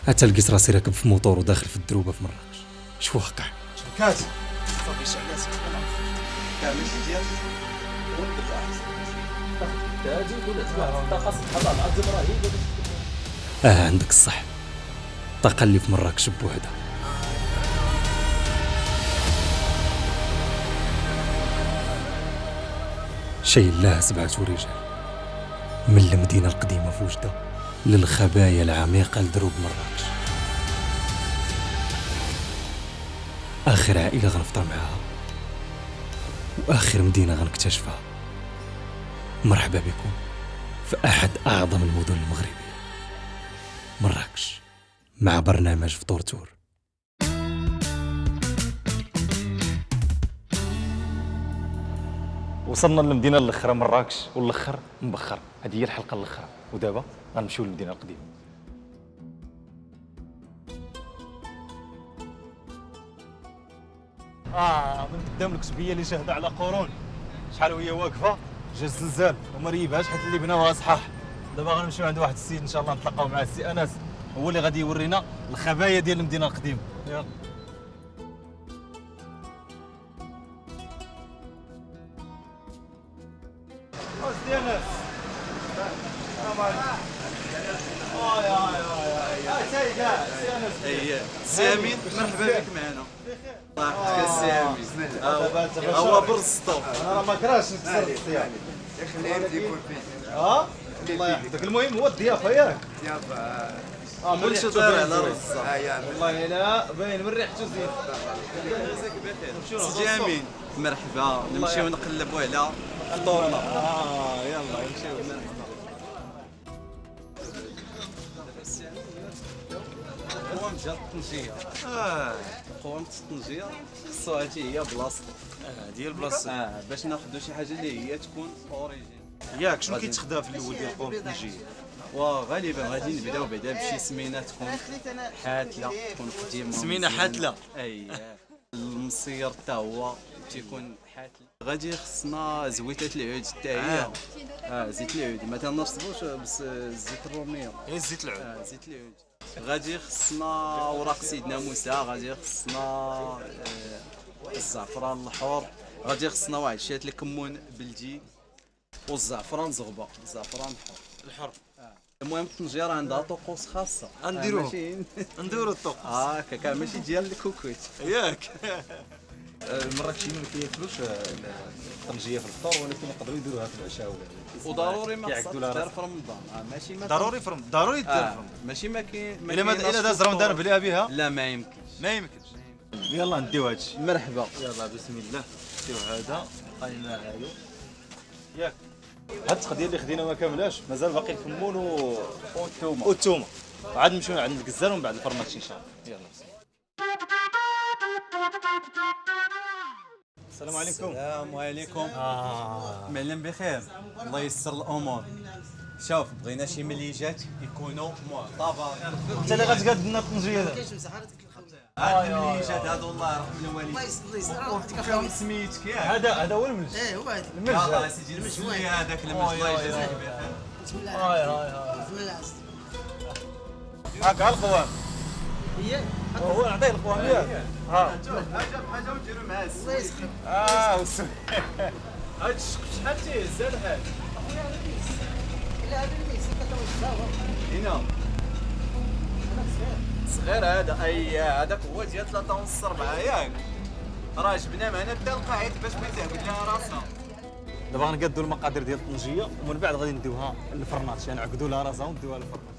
حتى لقيت راسي راكب في موطور وداخل في الدروبه في مراكش. اش واقع؟ شبكات صافي شعلات كاع ماشي ديالك تاجي ولا تبع خاص تحضر مع الزبراهيم. عندك الصح. الطاقه اللي في مراكش بوحدها. شي الله 7 رجال من المدينه القديمه في وجده للخبايا العميقه لدروب مراكش. آخر عائلة غنفطر معاها وآخر مدينة غنكتشفها. مرحبا بكم في أحد أعظم المدن المغربية، مراكش، مع برنامج فطور تور. وصلنا للمدينة الأخرى مراكش، والأخر مبخر. هذه هي الحلقة الأخرى، ودابا غنمشيو للمدينة القديمة. من قدام الكتبيه اللي شاهده على قرون، شحال وهي واقفه جا الزلزال وما ريبهاش حيت اللي بناوها صحاح. دابا غنمشيو عند واحد السيد ان شاء الله نتلاقاو مع السي انس، هو اللي غادي يورينا الخبايا ديال المدينه القديمه. يلا سي انس، السلام عليكم. سي امين مرحبا بك معنا. الله يحفظك سي امين. هو برزطو انا راه ما كرهتش نكسر الصيام. خليه يكون فين الله يحفظك. المهم هو الضيافه ياك؟ ضيافه كلشي داير على رزه. والله الا باين من ريحته زين. سي امين مرحبا. نمشيو نقلبوا على فطورنا. يلا نمشيو. قوام ديال الطنجيه. قوام الطنجيه خصو هادي هي بلاصتو. ديال بلاصه. باش ناخذوا شي حاجه اللي هي تكون اوريجين. ياك شنو كيتخدا في الاول ديال قوام الطنجيه؟ وغالبا غادي نبداو بعدا بشي سمينه تكون حاتله، تكون قديمه. سمينه حاتله. اي المصير حتى هو تيكون حاتل. غادي خصنا زويته العود حتى هي. زيت العود ما تنرصبوش بس زيت الروميه. هي زيت العود. زيت العود. غادي خصنا اوراق سيدنا موسى، غادي خصنا الزعفران الحور، غادي خصنا واحد شويه الكمون بلدي والزعفران زغبه، الزعفران الحر. المهم الطنجيه راه عندها طقوس خاصه. نديروه نديرو الطقوس. هكا كاع ماشي ديال الكوكوت ياك. المراكشيين ما كياكلوش الطنجيه في الفطور، ولكن يقدروا يديروها في العشاء وضروري ما خصها تدار في رمضان. ماشي ما ضروري ضروري دير. ماشي ما كاين الا داز رمضان بلا بها لا ما يمكنش. ما يمكنش. يلا نديو هادشي. مرحبا. يلا بسم الله. نديو هذا قاينا هادو ياك. هاد التقديه اللي خدينا ما كاملاش، مازال باقي الكمون والثومه. عاد نمشيو عند الكزار ومن بعد الفرماتشي ان شاء الله. يلا السلام عليكم. السلام عليكم. معلم بخير، الله ييسر الامور. شوف بغينا شي مليجات يكونوا معتبر. انت اللي غتقاد لنا الطنجيه دابا. هاد المليجات هادو الله يرحم الوالدين. وفيهم سميتك ياك. هذا هو الملج. هو هذا الملج. يلاه سيدي الملج هذاك الملج الله يجازيك بخير. بسم الله بسم الله. هاك القوام. هي هو نعطيه القوام ياك. حاجه ونديروا معاه الله يسخر. هاد الشق شحال تيهز هاد الحاج؟ لا هذا اللي يسكت الصاوه هنا صغير هذا. اي هذاك هو ديال 3 ونص 4 ياك. راه جبنا معنا حتى القاعد باش ما تهبد لها راسها. دابا غنقادو المقادير ديال الطنجيه ومن بعد غادي نديوها للفرناط، يعني نعقدوا لها راسها ونديوها للفرناط.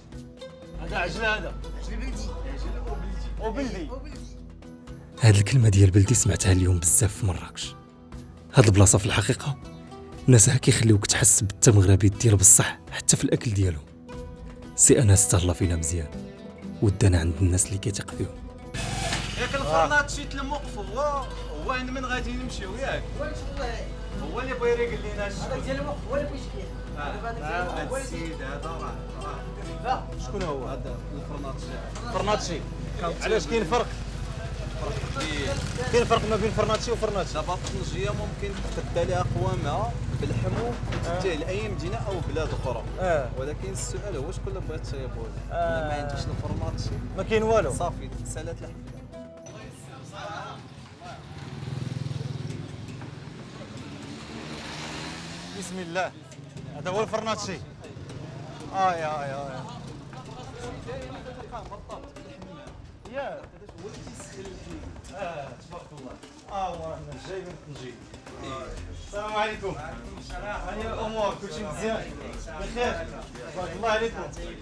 هذا عجله هذا. عجل بلدي. وبلدي. هاد الكلمة ديال بلدي سمعتها اليوم بزاف في مراكش. هاد البلاصة في الحقيقة ناسها كيخليوك تحس بالتمغربي ديال بصح حتى في الأكل ديالهم. سي أنس تهلا فينا مزيان ودانا عند الناس اللي كيتيق فيهم. ياك الفرناط شي تلموقف هو عند من غادي نمشيو ياك. هو اللي بغى يريقل لينا هذا ديال الوقت هو اللي بغيت يشكي. هذا السيد هذا راه شكون هو؟ هذا الفرناطشي. فرناتشي. علاش كاين فرق؟ كاين فرق ما بين فرناتشي وفرناتشي. دابا الطنجيه ممكن تبدا لها قوامها بالحموم تتجه لاي مدينه او بلاد اخرى. ولكن السؤال هو شكون اللي بغى تيبوز؟ ما عندكش الفرماتشي ما كاين والو. صافي سالات الحفله. بسم الله. هذا هو الفرناتشي. يا يا تبارك الله. ورانا جاي من طنجة. السلام عليكم. هاني الامور كلشي مزيان بخير تبارك الله عليكم. سيدي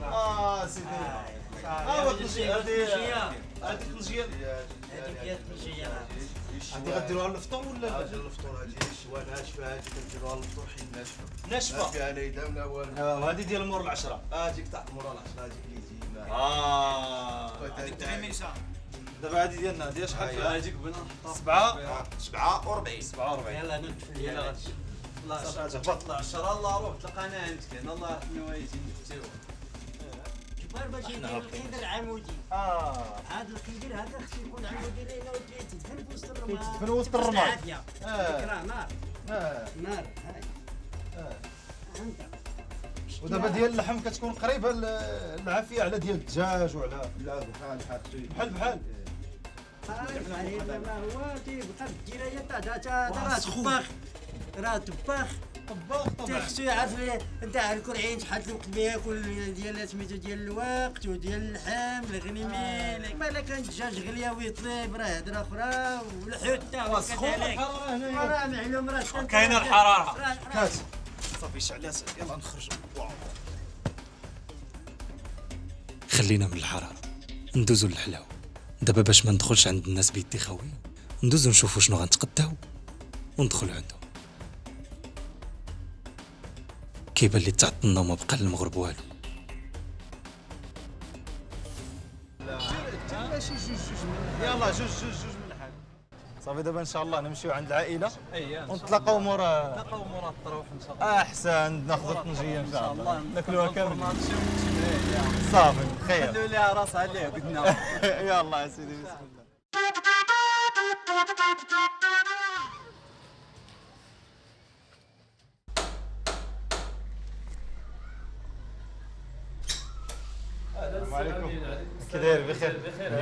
طنجة هذه طنجة هذه غديروها للفطور ولا الفطور هذه الشوان ناشفه، هذه كنديروها للفطور حيت ناشفه. ناشفه فيها لا يدام لا والو. وهذه ديال مور العشرة. هذيك تحت مورا العشرة، هذيك اللي تجي هذيك تاع ميسا. دابا هذه ديالنا ديال شحال فيها؟ هذيك بنا نحطها 47. 47. يلاه ندفل يلاه لا هبط لا 10 الله روح تلقانا عندك هنا الله يرحم الوالدين نفتيو. كبار باش يدير القدر العمودي. هذا القدر هذا خصو يكون عمودي لينا وتدفن في وسط الرماد. تدفن وسط الرماد. راه نار. نار هاي. عندك. ودابا ديال اللحم كتكون قريبه العافيه على ديال الدجاج وعلى لا بحال بحال. عارف عليه ما هو تيبقى بالدرايه تاع راه طباخ. راه طباخ. طباخ طبعا. خصو يعرف نتاع الكرعين شحال الوقت ما ياكل ديال سميتو ديال الوقت وديال اللحم الغنيمي. ما كان الدجاج غليه ويطيب راه هضره اخرى والحوت تا هو كذلك. راه معلوم راه كاينه الحراره. كاس صافي شعلات يلا نخرجوا. خلينا من الحراره ندوزو للحلاوه. دابا باش ما ندخلش عند الناس بيدي خويه، ندوزو نشوفو شنو غنتقداو وندخلو عندهم. كيبان لي تعطلنا وما بقى للمغرب والو. يلا جوج من الحال. صافي دابا ان شاء الله نمشيو عند العائله ونتلاقاو مورا الطروف ان شاء الله. احسن ناخذ الطنجيه ان شاء الله ناكلوها كامل. نمشيو صافي خير. خلوا ليها راسها عليه قدنا. يلا يا سيدي بسم الله. السلام عليكم. كي داير بخير؟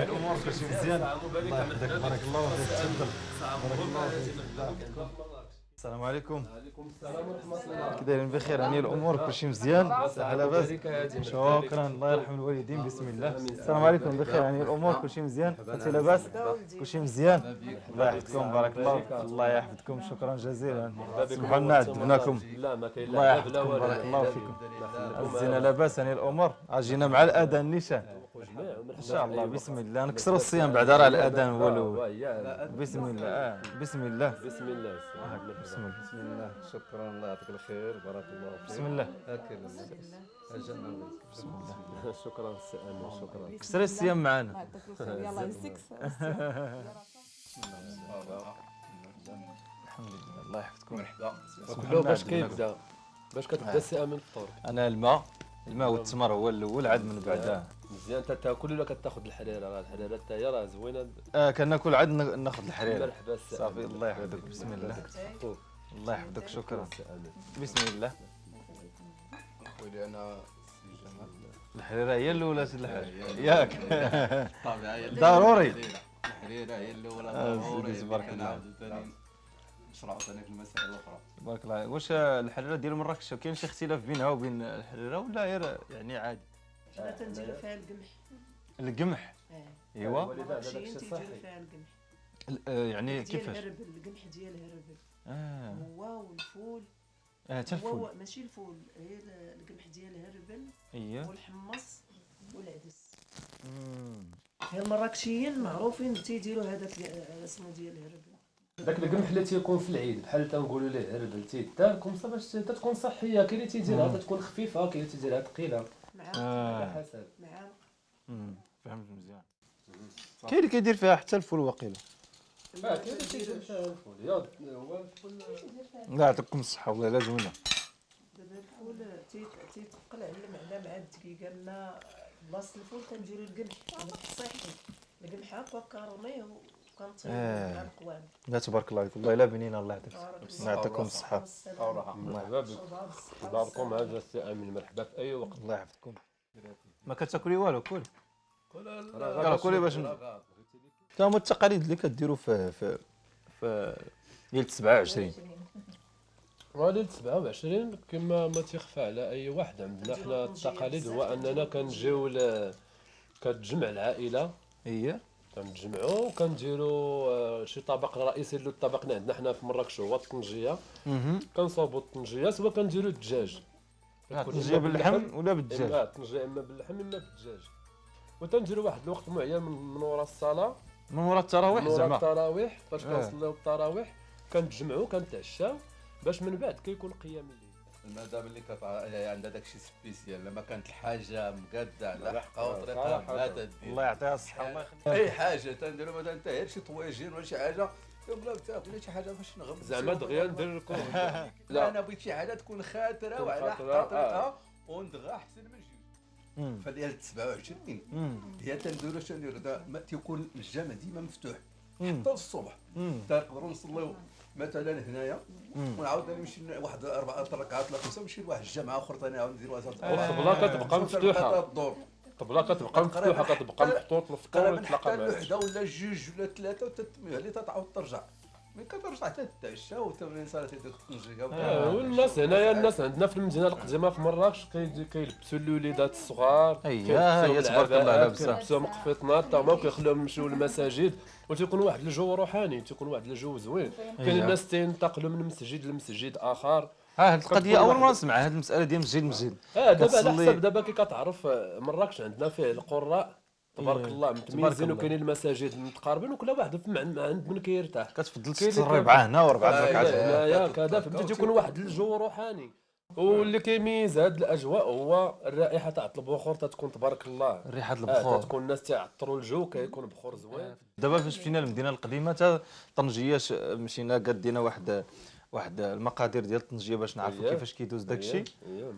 الامور كلشي مزيان؟ الله يحفظك بارك الله فيك. تفضل. بارك الله فيك. السلام عليكم. وعليكم السلام ورحمه الله. كي دايرين بخير؟ هاني الامور كلشي مزيان؟ على باس؟ شكرا الله يرحم الوالدين. بسم الله. السلام عليكم بخير. هاني الامور كلشي مزيان؟ انت لاباس؟ كلشي مزيان؟ الله يحفظكم بارك الله فيك. الله يحفظكم شكرا جزيلا. سمحوا لنا عذبناكم. لا ما كاين الله لا يحفظكم بارك الله فيكم. عزينا لاباس. هاني الامور اجينا مع الاذان نيشان ان شاء الله. بسم الله نكسروا الصيام بعد راه الاذان هو الاول. بسم الله. بسم الله. بسم الله. بسم الله. بسم الله. شكرا الله يعطيك الخير بارك الله فيك. بسم الله. الجنه. بسم الله. شكرا سي امين شكرا. كسري الصيام معنا. يلا يمسك. الحمد لله الله يحفظكم. مرحبا. كله باش كيبدا باش كتبدا السي امين الفطور. انا الماء والتمر هو الاول عاد من بعدها. مزيان انت تاكل ولا كتاخذ الحريره؟ راه الحريره حتى هي راه زوينه. كناكل عاد ناخذ الحريره. مرحبا السي صافي الله يحفظك. بسم الله. الله يحفظك شكرا. بسم الله. خويا انا الحريره هي الاولى سي الحريره ياك. طبيعي ضروري. الحريره هي الاولى ضروري. تبارك الله. نشرعوا ثاني في المسائل الاخرى. تبارك الله. واش الحريره ديال مراكش كاين شي اختلاف بينها وبين الحريره ولا غير يعني عادي؟ حنا تنديرو فيها القمح. القمح. ايوا. المراكشيين تيديرو فيها القمح. يعني ديال كيفاش؟ الهربل القمح ديال الهربل. هو والفول. حتى الفول. هو ماشي الفول هي القمح ديال الهربل اييه. والحمص والعدس. هي المراكشيين معروفين تيديروا هذاك اسمه ديال الهربل. داك القمح اللي تيكون في العيد بحال تنقولوا ليه هربل تيدار كومسا باش تكون صحيه. كاين اللي تيديرها تكون خفيفه كاين اللي تيديرها ثقيله على حسب. فهمت مزيان. كاين اللي كيدير فيها حتى الفول واقيلا. كاين اللي تيدير فيها الفول هو الفول. الله يعطيكم الصحه والله لا زوينه. دابا الفول تيتقل على المعده مع الدقيقه. لا بلاصه الفول كنديروا القمح صحي. القمح هكا كارميه وكنطيبو مع القوام. لا تبارك الله عليكم والله لا بنينه. الله يعطيك الله يعطيكم الصحه. مرحبا بك. باركم هذا السي امين مرحبا في اي وقت. الله يحفظكم. ما كتاكلي والو كل يلا كولي باش تا هما التقاليد اللي كديروا في ديال 27. وليد 27 كما ما تيخفى على اي واحد عندنا حنا التقاليد هو اننا كنجيو كتجمع العائله، هي كنتجمعوا وكنديروا شي طبق رئيسي. اللي الطبق اللي عندنا حنا في مراكش هو الطنجيه. كنصاوبوا الطنجيه سواء كنديروا الدجاج، الطنجيه باللحم ولا بالدجاج. اما الطنجيه اما باللحم اما بالدجاج. وتنديروا واحد الوقت معين من ورا الصلاه، من ورا التراويح من ورا زعما. التراويح فاش كنصليو التراويح كنتجمعوا كنتعشاو باش من بعد كيكون قيام الليل. المدام اللي عندها داك الشيء سبيسيال لما كانت الحاجه مقاده على حقها وطريقها ما تدير. الله يعطيها الصحه الله يخليك. اي حاجه تنديروا مثلا انت غير شي طواجن ولا شي حاجه يلا بتاكل شي حاجه باش نغمس زعما دغيا ندير لكم لا انا بغيت شي حاجه تكون خاطره وعلى حقها طريقها وندغى احسن من جوج. فديال 27 هي تنديروا شنو نديروا تيكون الجامع ديما مفتوح حتى الصبح. تنقدروا نصليو مثلا هنايا ونعاود نمشي واحد 4 ركعات ولا 5 نمشي لواحد الجامعه اخرى ثاني نعاود ندير واحد القبله كتبقى مفتوحه، القبله كتبقى مفتوحه كتبقى محطوط الفطور ويتلاقى مع وحده ولا جوج ولا ثلاثه وتتميه اللي تعاود ترجع. ملي كترجع تتعشى وتمرين صلاه يديك الطنجيه. والناس هنايا الناس عندنا في المدينه القديمه في مراكش كيلبسوا الوليدات الصغار، هي تبارك الله لابسه، كيلبسوهم قفيطنات تا هما وكيخليوهم يمشيو للمساجد وتيكون واحد الجو روحاني، تيكون واحد الجو زوين. كاين الناس تينتقلوا من مسجد لمسجد اخر. هاد القضيه اول مره نسمع هاد المساله ديال مسجد. دابا على حسب دابا كي كتعرف مراكش عندنا فيه القراء تبارك الله متميزين وكاينين المساجد متقاربين وكل واحد عند من كيرتاح. كتفضل تصلي 4 هنا و4 ركعات هنايا كذا فهمتي تيكون واحد الجو روحاني. واللي كيميز هاد الاجواء هو الرائحه تاع البخور تتكون تبارك الله، ريحه البخور تتكون الناس تيعطروا الجو كيكون بخور زوين. دابا فاش مشينا للمدينه القديمه تا طنجيه مشينا قدينا واحد المقادير ديال الطنجيه باش نعرفوا كيفاش كيدوز داكشي.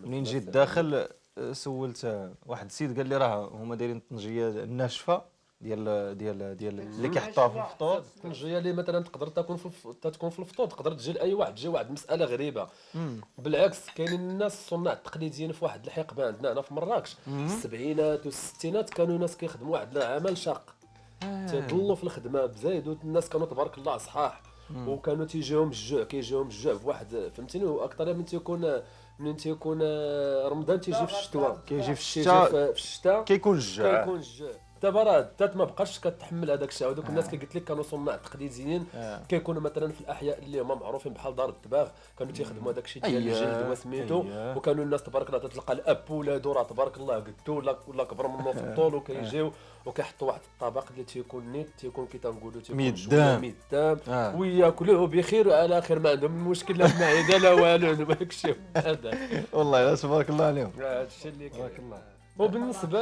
منين جيت داخل سولت واحد السيد قال لي راه هما دايرين الطنجيه الناشفه ديال اللي كيحطوها في الفطور. الطنجيه اللي مثلا تقدر تكون في الفطور تقدر تجي لاي واحد، تجي واحد مساله غريبه. بالعكس كاينين الناس الصناع التقليديين في واحد الحقبه عندنا هنا في مراكش السبعينات والستينات كانوا ناس كيخدموا واحد العمل شاق، تيضلوا في الخدمه بزايد والناس كانوا تبارك الله صحاح وكانوا تيجيهم الجوع بواحد فهمتيني. واكثر من تيكون رمضان تيجي في الشتاء، كيجي في الشتاء كيكون الجوع. دابا راه حتى ما بقاش كتحمل هذاك الشيء. هذوك الناس كي قلت لك كانوا صناع تقليديين كيكونوا مثلا في الاحياء اللي هما معروفين بحال دار الدباغ كانوا تيخدموا هذاك الشيء ديال الجلد وسميتو. وكانوا الناس تبارك الله تلقى الاب ولادو راه تبارك الله قدو ولا كبر منه في الطول وكيجيو وكيحطوا واحد الطبق اللي تيكون نيت تيكون كي تنقولوا تيكون ميدام وياكلوه بخير وعلى خير ما عندهم مشكل لا معده لا والو داك الشيء هذا. والله لا تبارك الله عليهم. هذا الشيء اللي تبارك الله. وبالنسبه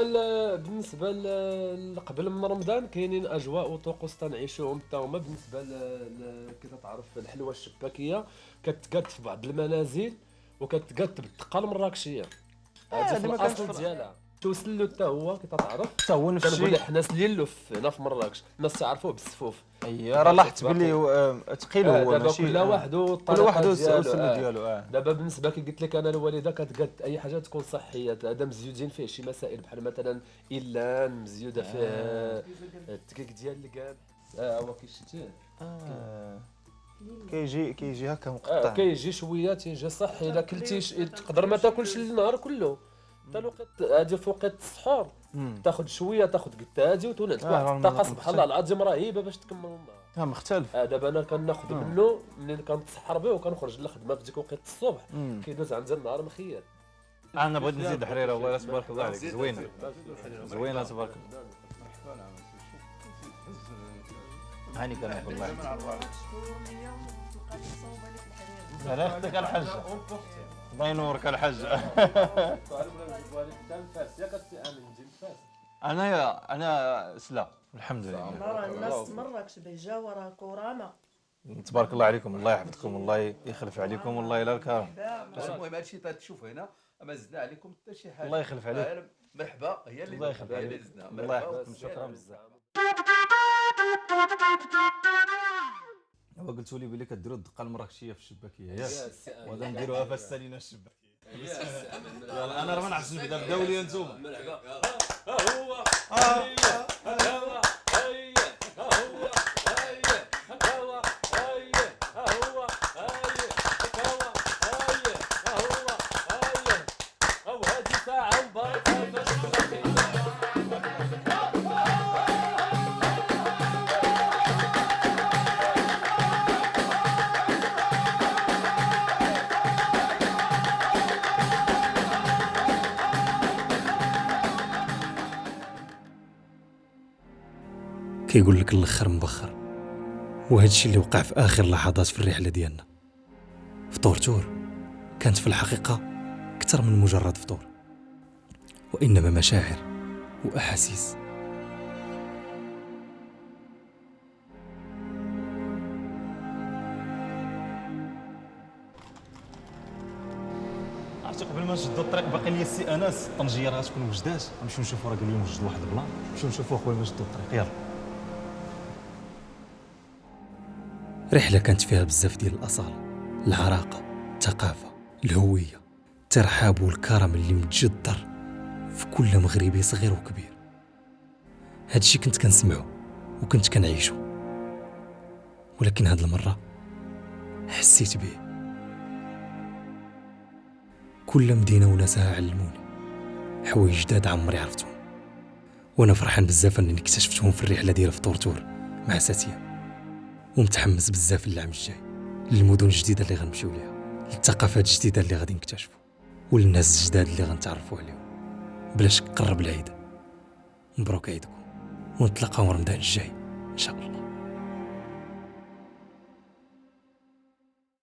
قبل من رمضان كاينين اجواء وطقوس تنعيشوهم حتى هما. بالنسبه كي تعرف الحلوى الشباكيه كتقاد في بعض المنازل وكتقاد بالدقه المراكشيه. هذا في الاصل ديالها توسلو حتى هو كي تعرف حتى هو نفس الشيء. كنقول حنا سليلو هنا في مراكش الناس تعرفوه بالسفوف. راه لاحظت بلي ثقيل هو ماشي كل واحد والطريقه ديالو. دابا بالنسبه كي قلت لك انا الوالده كتقاد اي حاجه تكون صحيه. هذا مزيودين فيه شي مسائل بحال مثلا إلان مزيوده فيه الدقيق ديال الكاب هو كيشتي كيجي هكا مقطع. كيجي شويه تيجي صحي. الا كلتيش تقدر ما تاكلش النهار كله حتى الوقت هادي في وقت السحور تاخذ شويه تاخذ قتادي وتولد واحد الطاقه سبحان الله العظيم رهيبه باش تكمل النهار. مختلف. دابا انا كناخذ منه منين كنتسحر به وكنخرج للخدمه في ديك وقت الصبح كيدوز عندنا النهار مخير. انا بغيت نزيد حريره والله تبارك الله عليك زوينه زوينه تبارك الله. هاني كان والله لا يخليك الحاج الله ينورك الحاج. انا سلا الحمد لله. راه الناس مراكش بيجاو راه كرامه تبارك الله عليكم. الله يحفظكم الله يخلف عليكم والله الى الكرم. المهم هادشي تشوف هنا ما زدنا عليكم حتى شي حاجه. الله يخلف عليك. مرحبا هي اللي الله يخلف عليك. الله يحفظكم شكرا بزاف. هو قلتوا لي بلي كديروا الدقه المراكشيه في الشباكيه ياك وغادا نديروها في السالينه الشباكيه. يلا انا راه ما نعرفش نبدا بداو لي انتوما. مرحبا ها هو كيقول لك الاخر مبخر. وهذا الشيء اللي وقع في اخر لحظات في الرحله ديالنا. فطور تور كانت في الحقيقه اكثر من مجرد فطور، وانما مشاعر واحاسيس. عرفتي قبل ما نشدو الطريق باقي لي السي انس طنجيه راه غتكون وجدات، نمشيو نشوفوا راه قال لي وجد واحد البلان، نمشيو نشوفوا اخويا ما نشدو الطريق يلا. رحله كانت فيها بزاف ديال الاصاله، العراقه، الثقافه، الهويه، الترحاب والكرم اللي متجذر في كل مغربي صغير وكبير. هادشي كنت كنسمعه وكنت كنعيشه، ولكن هاد المره حسيت به. كل مدينه وناسها علموني حوايج جداد عمري عرفتهم، وانا فرحان بزاف انني اكتشفتهم في الرحله ديال فطور تور مع ساتيا، ومتحمس بزاف للعام الجاي، للمدن الجديده اللي غنمشيو ليها، للثقافات الجديده اللي غادي نكتشفوا، وللناس الجداد اللي غنتعرفوا عليهم. بلا شك قرب العيد. مبروك عيدكم، ونتلاقاو رمضان الجاي ان شاء الله.